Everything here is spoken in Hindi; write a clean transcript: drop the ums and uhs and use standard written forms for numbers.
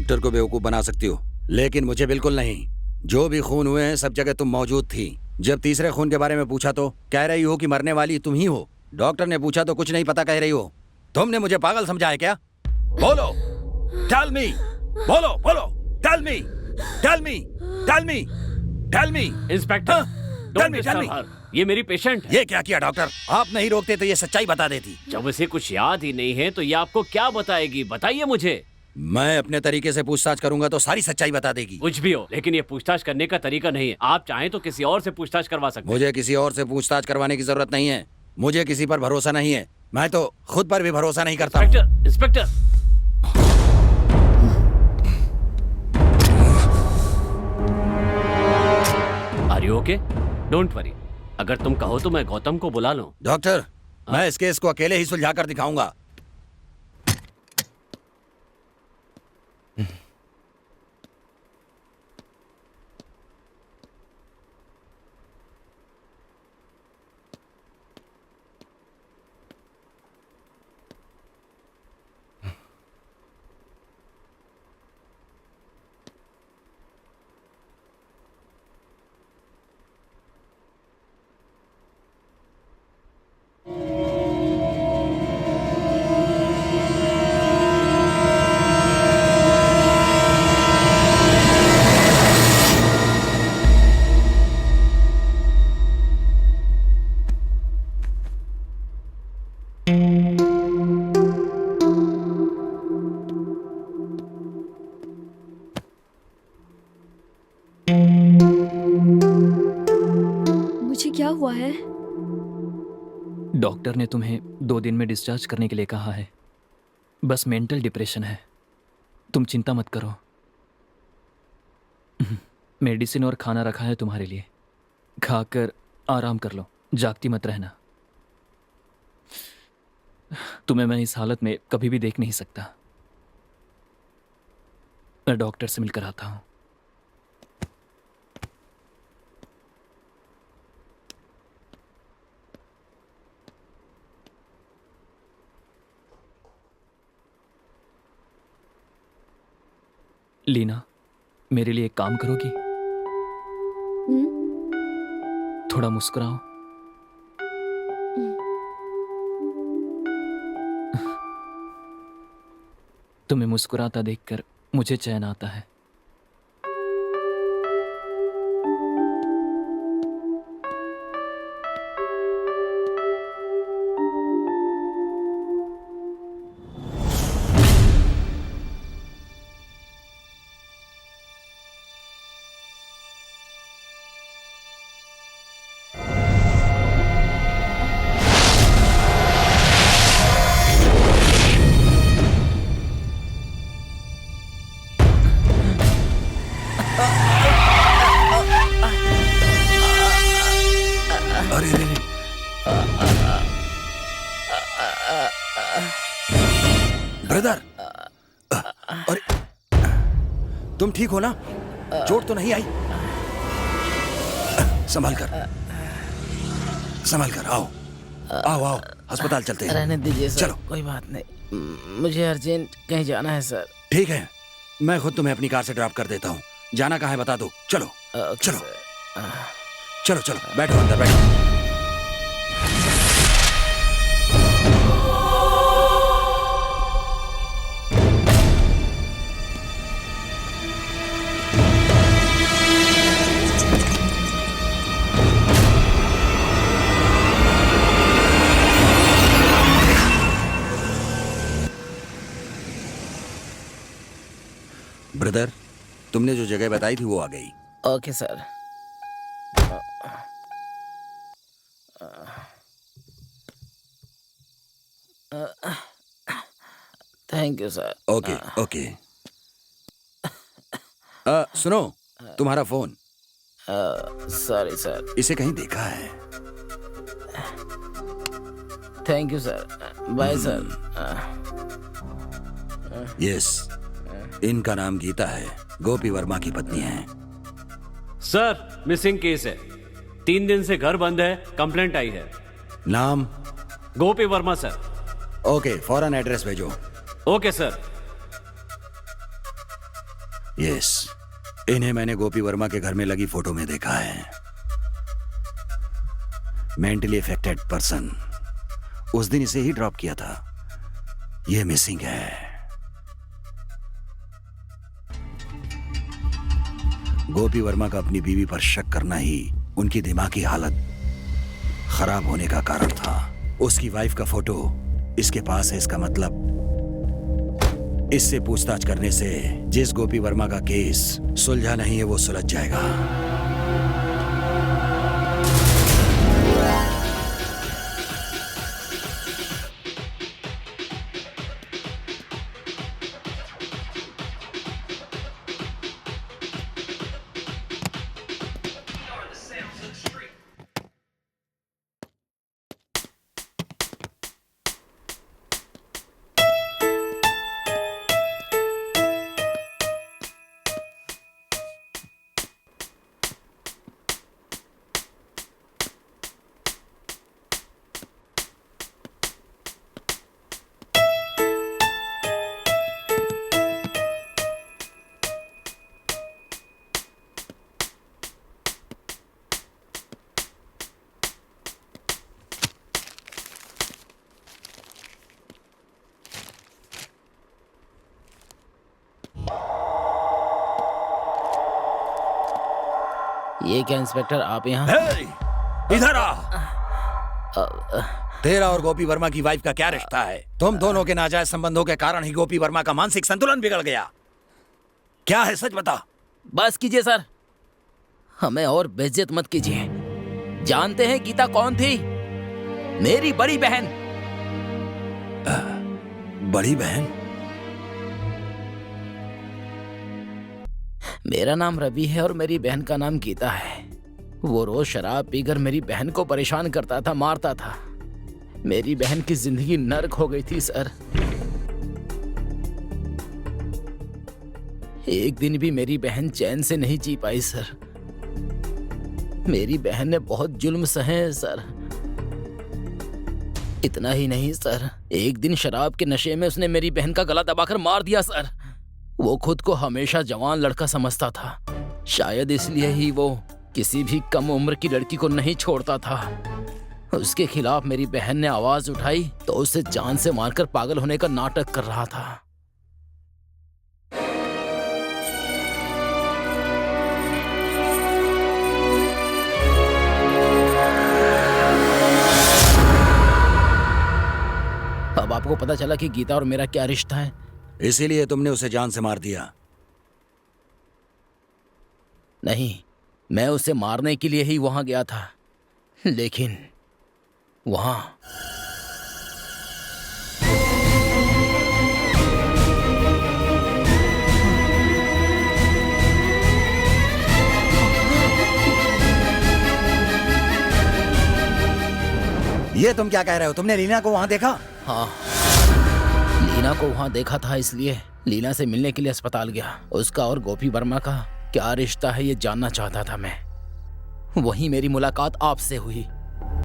डॉक्टर को बेवकूफ बना सकती हो, लेकिन मुझे बिल्कुल नहीं। जो भी खून हुए हैं सब जगह तुम मौजूद थी। जब तीसरे खून के बारे में पूछा तो कह रही हो कि मरने वाली तुम ही हो। डॉक्टर ने पूछा तो कुछ नहीं पता कह रही हो। तुमने मुझे पागल समझा है क्या? बोलो, टेल मी, बोलो बोलो, tell me, tell me, tell me, tell me. Inspector, don't disturb her. ये मेरी पेशेंट है। ये क्या किया डॉक्टर? आप नहीं रोकते तो ये सच्चाई बता देती। जब उसे कुछ याद ही नहीं है तो ये आपको क्या बताएगी? बताइए मुझे। मैं अपने तरीके से पूछताछ करूंगा तो सारी सच्चाई बता देगी। कुछ भी हो, लेकिन ये पूछताछ करने का तरीका नहीं है। आप चाहें तो किसी और से पूछताछ करवा सकते हैं। मुझे किसी और से पूछताछ करवाने की जरूरत नहीं है। मुझे किसी पर भरोसा नहीं है। मैं तो खुद पर भी भरोसा नहीं करता। Inspector, inspector. Are you okay? Don't worry. अगर तुम कहो तो मैं गौतम को बुला लूं। डॉक्टर, मैं इस केस को अकेले ही सुलझा कर दिखाऊंगा। मुझे क्या हुआ है? डॉक्टर ने तुम्हें 2 दिन में डिस्चार्ज करने के लिए कहा है। बस मेंटल डिप्रेशन है। तुम चिंता मत करो। मेडिसिन और खाना रखा है तुम्हारे लिए। खाकर आराम कर लो, जागती मत रहना। तुम्हें मैं इस हालत में कभी भी देख नहीं सकता। मैं डॉक्टर से मिलकर आता हूं। लीना, मेरे लिए एक काम करोगी? थोड़ा मुस्कुराओ। तुम्हें मुस्कुराता देखकर मुझे चैन आता है। ब्रदर, अरे तुम ठीक हो ना? चोट तो नहीं आई? संभाल कर, संभाल कर। आओ आओ आओ, अस्पताल चलते हैं। रहने दीजिए सर, चलो। कोई बात नहीं। मुझे अर्जेंट कहीं जाना है सर। ठीक है, मैं खुद तुम्हें अपनी कार से ड्रॉप कर देता हूँ। जाना कहाँ है बता दो। चलो ओके चलो सर। चलो चलो, बैठो अंदर बैठो। ब्रदर, तुमने जो जगह बताई थी वो आ गई। Okay sir. Thank you sir. Okay okay. सुनो, तुम्हारा फोन। Sorry sir. इसे कहीं देखा है? Thank you sir. Bye sir. Yes, इनका नाम गीता है, गोपी वर्मा की पत्नी है। सर, मिसिंग केस है। 3 दिन से घर बंद है। कंप्लेंट आई है। नाम? गोपी वर्मा सर। ओके, फौरन एड्रेस भेजो। Okay sir. यस, इन्हें मैंने गोपी वर्मा के घर में लगी फोटो में देखा है। Mentally affected person. उस दिन इसे ही ड्रॉप किया था। ये मिसिंग है। गोपी वर्मा का अपनी बीवी पर शक करना ही उनकी दिमागी हालत खराब होने का कारण था। उसकी वाइफ का फोटो इसके पास है, इसका मतलब इससे पूछताछ करने से जिस गोपी वर्मा का केस सुलझा नहीं है वो सुलझ जाएगा। ये क्या इंस्पेक्टर, आप यहाँ? हे, इधर आ। तेरा और गोपी वर्मा की वाइफ का क्या रिश्ता है? तुम दोनों के नाजायज संबंधों के कारण ही गोपी वर्मा का मानसिक संतुलन बिगड़ गया। क्या है, सच बता। बस कीजिए सर, हमें और बेइज्जत मत कीजिए। जानते हैं गीता कौन थी? मेरी बड़ी बहन। बड़ी बहन? मेरा नाम रवि है और मेरी बहन का नाम गीता है। वो रोज शराब पीकर मेरी बहन को परेशान करता था, मारता था। मेरी बहन की जिंदगी नर्क हो गई थी सर। एक दिन भी मेरी बहन चैन से नहीं जी पाई सर। मेरी बहन ने बहुत जुल्म सहे हैं सर। इतना ही नहीं सर, एक दिन शराब के नशे में उसने मेरी बहन का गला दबाकर मार दिया सर। वो खुद को हमेशा जवान लड़का समझता था, शायद इसलिए ही वो किसी भी कम उम्र की लड़की को नहीं छोड़ता था। उसके खिलाफ मेरी बहन ने आवाज उठाई तो उसे जान से मारकर पागल होने का नाटक कर रहा था। अब आपको पता चला कि गीता और मेरा क्या रिश्ता है। इसीलिए तुमने उसे जान से मार दिया? नहीं, मैं उसे मारने के लिए ही वहां गया था, लेकिन वहां ये तुम क्या कह रहे हो? तुमने लीना को वहां देखा? हाँ, लीना को वहां देखा था, इसलिए लीना से मिलने के लिए अस्पताल गया। उसका और गोपी वर्मा का क्या रिश्ता है ये जानना चाहता था मैं। वहीं मेरी मुलाकात आपसे हुई।